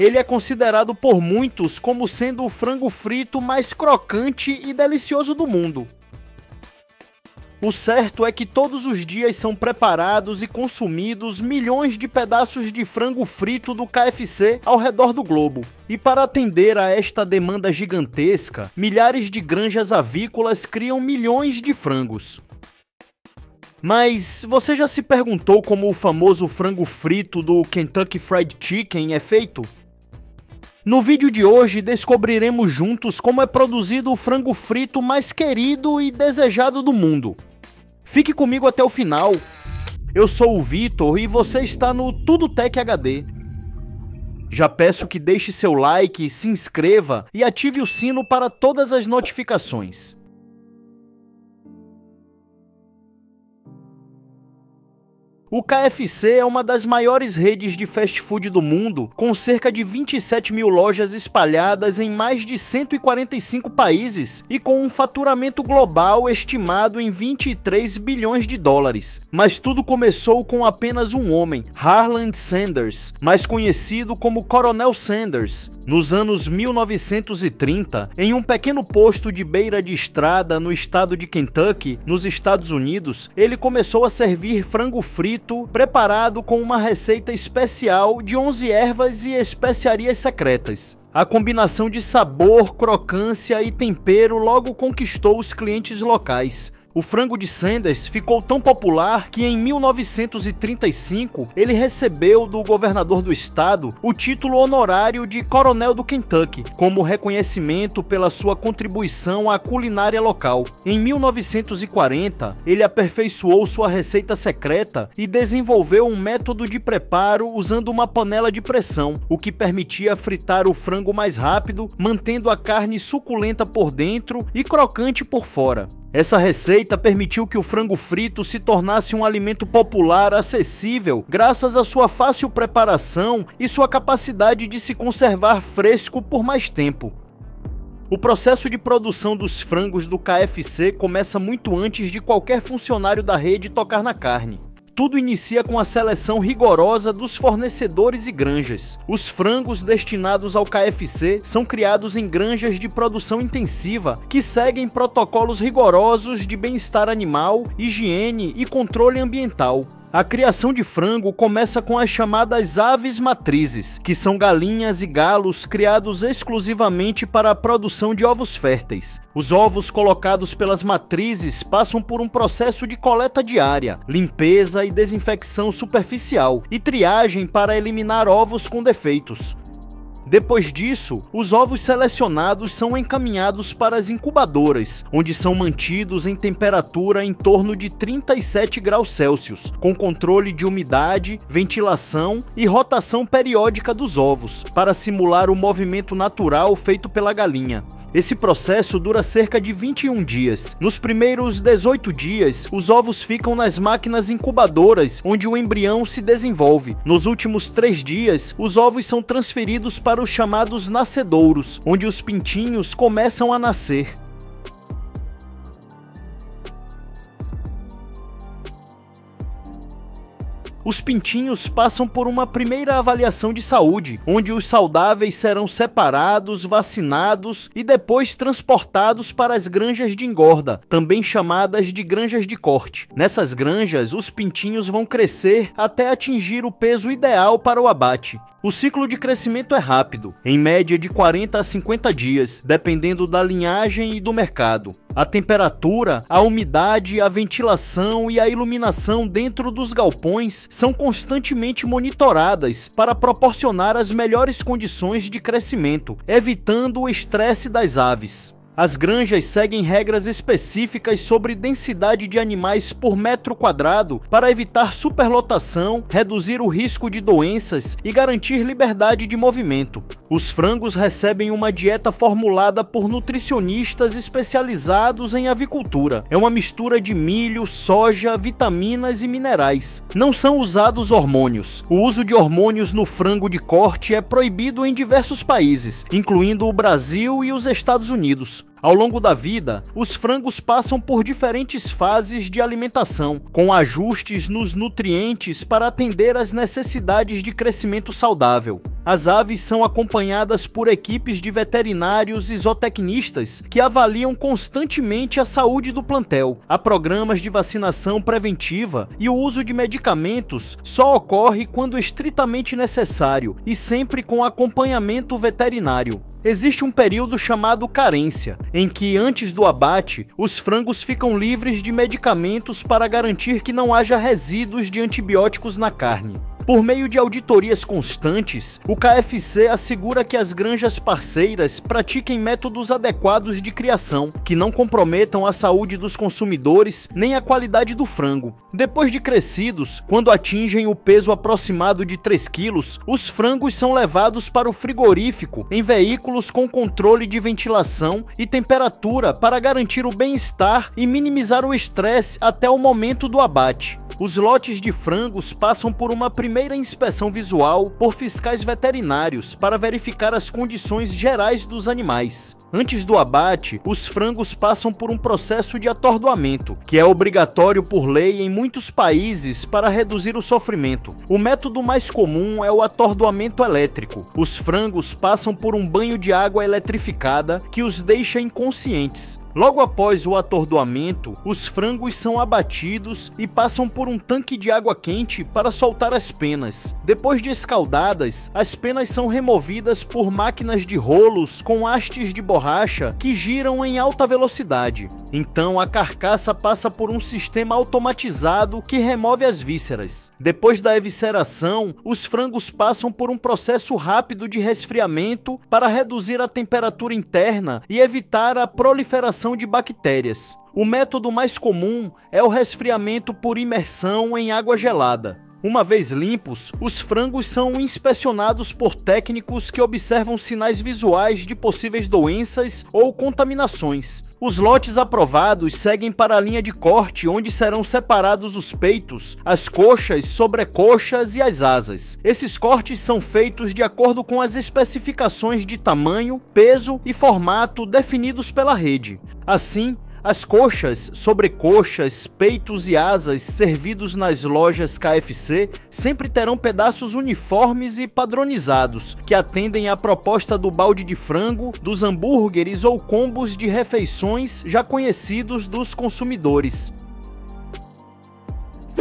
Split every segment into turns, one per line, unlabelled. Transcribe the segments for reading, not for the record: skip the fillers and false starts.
Ele é considerado por muitos como sendo o frango frito mais crocante e delicioso do mundo. O certo é que todos os dias são preparados e consumidos milhões de pedaços de frango frito do KFC ao redor do globo. E para atender a esta demanda gigantesca, milhares de granjas avícolas criam milhões de frangos. Mas você já se perguntou como o famoso frango frito do Kentucky Fried Chicken é feito? No vídeo de hoje descobriremos juntos como é produzido o frango frito mais querido e desejado do mundo. Fique comigo até o final. Eu sou o Vitor e você está no Tudo Tech HD. Já peço que deixe seu like, se inscreva e ative o sino para todas as notificações. O KFC é uma das maiores redes de fast food do mundo, com cerca de 27 mil lojas espalhadas em mais de 145 países e com um faturamento global estimado em 23 bilhões de dólares. Mas tudo começou com apenas um homem, Harland Sanders, mais conhecido como Coronel Sanders. Nos anos 1930, em um pequeno posto de beira de estrada no estado de Kentucky, nos Estados Unidos, ele começou a servir frango frito preparado com uma receita especial de 11 ervas e especiarias secretas. A combinação de sabor, crocância e tempero logo conquistou os clientes locais. O frango de Sanders ficou tão popular que em 1935 ele recebeu do governador do estado o título honorário de Coronel do Kentucky, como reconhecimento pela sua contribuição à culinária local. Em 1940, ele aperfeiçoou sua receita secreta e desenvolveu um método de preparo usando uma panela de pressão, o que permitia fritar o frango mais rápido, mantendo a carne suculenta por dentro e crocante por fora. Essa receita permitiu que o frango frito se tornasse um alimento popular acessível graças à sua fácil preparação e sua capacidade de se conservar fresco por mais tempo. O processo de produção dos frangos do KFC começa muito antes de qualquer funcionário da rede tocar na carne. Tudo inicia com a seleção rigorosa dos fornecedores e granjas. Os frangos destinados ao KFC são criados em granjas de produção intensiva que seguem protocolos rigorosos de bem-estar animal, higiene e controle ambiental. A criação de frango começa com as chamadas aves matrizes, que são galinhas e galos criados exclusivamente para a produção de ovos férteis. Os ovos colocados pelas matrizes passam por um processo de coleta diária, limpeza e desinfecção superficial e triagem para eliminar ovos com defeitos. Depois disso, os ovos selecionados são encaminhados para as incubadoras, onde são mantidos em temperatura em torno de 37 graus Celsius, com controle de umidade, ventilação e rotação periódica dos ovos, para simular o movimento natural feito pela galinha. Esse processo dura cerca de 21 dias. Nos primeiros 18 dias, os ovos ficam nas máquinas incubadoras, onde o embrião se desenvolve. Nos últimos 3 dias, os ovos são transferidos para os chamados nascedouros, onde os pintinhos começam a nascer. Os pintinhos passam por uma primeira avaliação de saúde, onde os saudáveis serão separados, vacinados e depois transportados para as granjas de engorda, também chamadas de granjas de corte. Nessas granjas, os pintinhos vão crescer até atingir o peso ideal para o abate. O ciclo de crescimento é rápido, em média de 40 a 50 dias, dependendo da linhagem e do mercado. A temperatura, a umidade, a ventilação e a iluminação dentro dos galpões são constantemente monitoradas para proporcionar as melhores condições de crescimento, evitando o estresse das aves. As granjas seguem regras específicas sobre densidade de animais por metro quadrado para evitar superlotação, reduzir o risco de doenças e garantir liberdade de movimento. Os frangos recebem uma dieta formulada por nutricionistas especializados em avicultura. É uma mistura de milho, soja, vitaminas e minerais. Não são usados hormônios. O uso de hormônios no frango de corte é proibido em diversos países, incluindo o Brasil e os Estados Unidos. Ao longo da vida, os frangos passam por diferentes fases de alimentação, com ajustes nos nutrientes para atender às necessidades de crescimento saudável. As aves são acompanhadas por equipes de veterinários e zootecnistas que avaliam constantemente a saúde do plantel. Há programas de vacinação preventiva e o uso de medicamentos só ocorre quando estritamente necessário e sempre com acompanhamento veterinário. Existe um período chamado carência, em que antes do abate, os frangos ficam livres de medicamentos para garantir que não haja resíduos de antibióticos na carne. Por meio de auditorias constantes, o KFC assegura que as granjas parceiras pratiquem métodos adequados de criação, que não comprometam a saúde dos consumidores nem a qualidade do frango. Depois de crescidos, quando atingem o peso aproximado de 3 quilos, os frangos são levados para o frigorífico em veículos com controle de ventilação e temperatura para garantir o bem-estar e minimizar o estresse até o momento do abate. Os lotes de frangos passam por uma primeira inspeção visual por fiscais veterinários para verificar as condições gerais dos animais. Antes do abate, os frangos passam por um processo de atordoamento, que é obrigatório por lei em muitos países para reduzir o sofrimento. O método mais comum é o atordoamento elétrico. Os frangos passam por um banho de água eletrificada que os deixa inconscientes. Logo após o atordoamento, os frangos são abatidos e passam por um tanque de água quente para soltar as penas. Depois de escaldadas, as penas são removidas por máquinas de rolos com hastes de borracha que giram em alta velocidade. Então a carcaça passa por um sistema automatizado que remove as vísceras. Depois da evisceração, os frangos passam por um processo rápido de resfriamento para reduzir a temperatura interna e evitar a proliferação de bactérias. O método mais comum é o resfriamento por imersão em água gelada. Uma vez limpos, os frangos são inspecionados por técnicos que observam sinais visuais de possíveis doenças ou contaminações. Os lotes aprovados seguem para a linha de corte, onde serão separados os peitos, as coxas, sobrecoxas e as asas. Esses cortes são feitos de acordo com as especificações de tamanho, peso e formato definidos pela rede. Assim, as coxas, sobrecoxas, peitos e asas servidos nas lojas KFC sempre terão pedaços uniformes e padronizados, que atendem à proposta do balde de frango, dos hambúrgueres ou combos de refeições já conhecidos dos consumidores.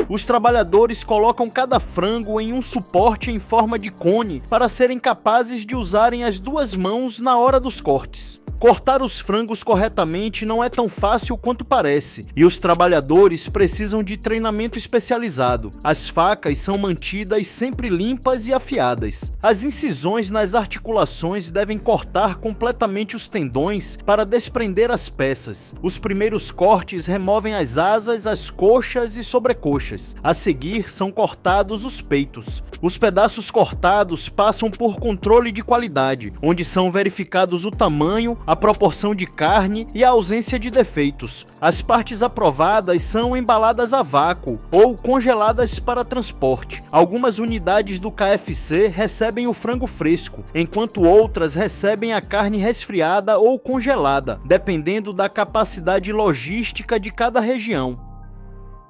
Os trabalhadores colocam cada frango em um suporte em forma de cone para serem capazes de usarem as 2 mãos na hora dos cortes. Cortar os frangos corretamente não é tão fácil quanto parece, e os trabalhadores precisam de treinamento especializado. As facas são mantidas sempre limpas e afiadas. As incisões nas articulações devem cortar completamente os tendões para desprender as peças. Os primeiros cortes removem as asas, as coxas e sobrecoxas. A seguir, são cortados os peitos. Os pedaços cortados passam por controle de qualidade, onde são verificados o tamanho, a proporção de carne e a ausência de defeitos. As partes aprovadas são embaladas a vácuo ou congeladas para transporte. Algumas unidades do KFC recebem o frango fresco, enquanto outras recebem a carne resfriada ou congelada, dependendo da capacidade logística de cada região.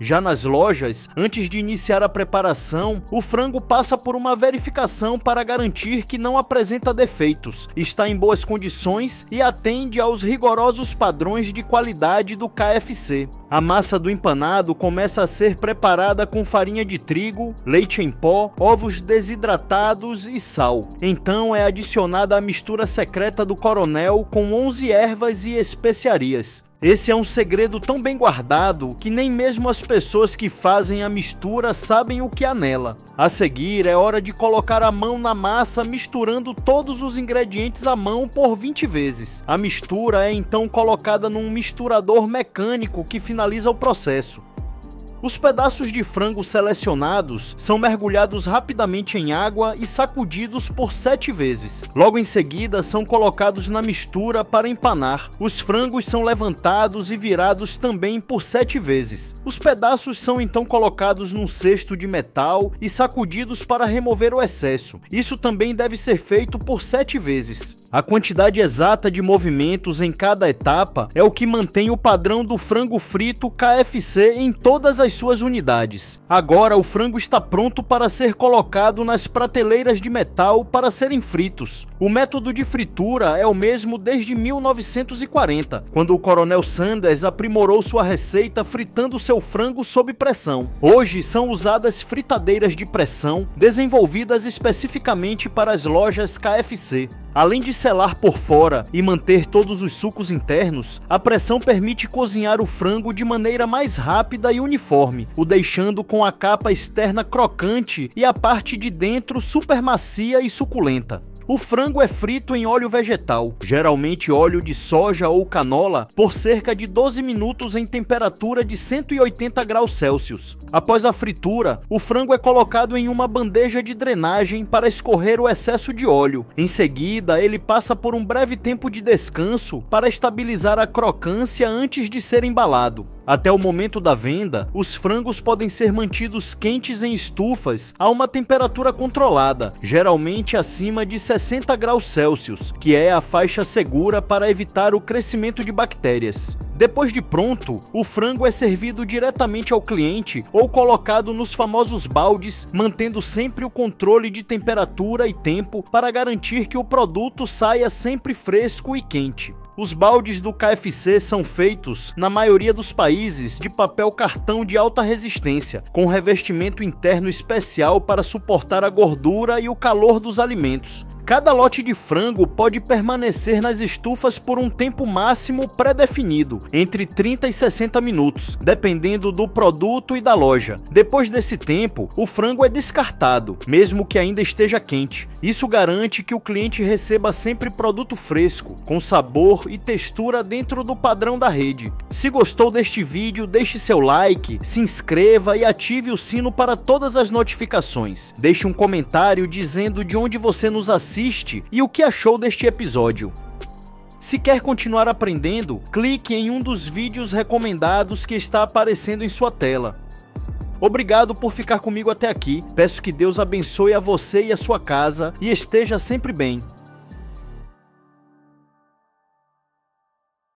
Já nas lojas, antes de iniciar a preparação, o frango passa por uma verificação para garantir que não apresenta defeitos, está em boas condições e atende aos rigorosos padrões de qualidade do KFC. A massa do empanado começa a ser preparada com farinha de trigo, leite em pó, ovos desidratados e sal. Então é adicionada a mistura secreta do coronel com 11 ervas e especiarias. Esse é um segredo tão bem guardado que nem mesmo as pessoas que fazem a mistura sabem o que há nela. A seguir, é hora de colocar a mão na massa misturando todos os ingredientes à mão por 20 vezes. A mistura é então colocada num misturador mecânico que finaliza o processo. Os pedaços de frango selecionados são mergulhados rapidamente em água e sacudidos por 7 vezes. Logo em seguida, são colocados na mistura para empanar. Os frangos são levantados e virados também por 7 vezes. Os pedaços são então colocados num cesto de metal e sacudidos para remover o excesso. Isso também deve ser feito por 7 vezes. A quantidade exata de movimentos em cada etapa é o que mantém o padrão do frango frito KFC em todas as suas unidades. Agora o frango está pronto para ser colocado nas prateleiras de metal para serem fritos. O método de fritura é o mesmo desde 1940, quando o Coronel Sanders aprimorou sua receita fritando seu frango sob pressão. Hoje são usadas fritadeiras de pressão desenvolvidas especificamente para as lojas KFC. Além de selar por fora e manter todos os sucos internos, a pressão permite cozinhar o frango de maneira mais rápida e uniforme, o deixando com a capa externa crocante e a parte de dentro super macia e suculenta. O frango é frito em óleo vegetal, geralmente óleo de soja ou canola, por cerca de 12 minutos em temperatura de 180 graus Celsius. Após a fritura, o frango é colocado em uma bandeja de drenagem para escorrer o excesso de óleo. Em seguida, ele passa por um breve tempo de descanso para estabilizar a crocância antes de ser embalado. Até o momento da venda, os frangos podem ser mantidos quentes em estufas a uma temperatura controlada, geralmente acima de 60 graus Celsius, que é a faixa segura para evitar o crescimento de bactérias. Depois de pronto, o frango é servido diretamente ao cliente ou colocado nos famosos baldes, mantendo sempre o controle de temperatura e tempo para garantir que o produto saia sempre fresco e quente. Os baldes do KFC são feitos, na maioria dos países, de papel cartão de alta resistência, com revestimento interno especial para suportar a gordura e o calor dos alimentos. Cada lote de frango pode permanecer nas estufas por um tempo máximo pré-definido, entre 30 e 60 minutos, dependendo do produto e da loja. Depois desse tempo, o frango é descartado, mesmo que ainda esteja quente. Isso garante que o cliente receba sempre produto fresco, com sabor e textura dentro do padrão da rede. Se gostou deste vídeo, deixe seu like, se inscreva e ative o sino para todas as notificações. Deixe um comentário dizendo de onde você nos assiste e o que achou deste episódio. Se quer continuar aprendendo, clique em um dos vídeos recomendados que está aparecendo em sua tela. Obrigado por ficar comigo até aqui, peço que Deus abençoe a você e a sua casa e esteja sempre bem.